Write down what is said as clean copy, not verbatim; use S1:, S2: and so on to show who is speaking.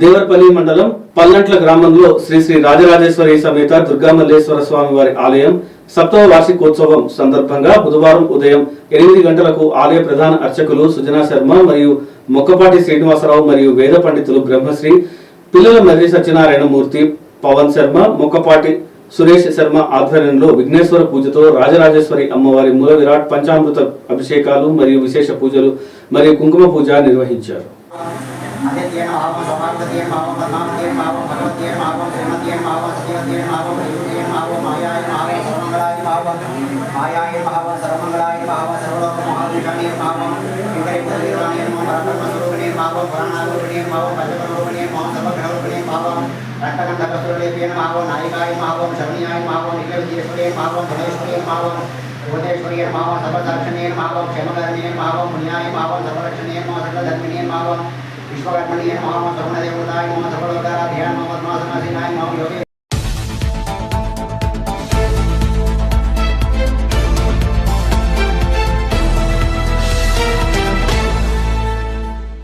S1: దేవరపల్లి మండలం పల్లంట్ల గ్రామంలో శ్రీ శ్రీ రాజరాజేశ్వరి సమేత దుర్గామల్లేశ్వర స్వామి వారి ఆలయం సప్తవ వార్షికోత్సవం సందర్భంగా బుధవారం ఉదయం 8 గంటలకు ఆలయ ప్రధాన అర్చకులు సుజనా శర్మ మరియు మొక్కపాటి శ్రీనివాసరావు మరియు వేద పండితులు బ్రహ్మశ్రీ పిల్లల మర్రి సత్యనారాయణమూర్తి, పవన్ శర్మ, మొక్కపాటి సురేష్ శర్మ ఆధ్వర్యంలో విఘ్నేశ్వర పూజతో రాజరాజేశ్వరి అమ్మవారి మూల విరాట్ పంచామృత అభిషేకాలు మరియు విశేష పూజలు మరియు కుంకుమ పూజ నిర్వహించారు.
S2: विश्वकर्मणीय महाम सर्वदेवताय नमः सर्वलोकाय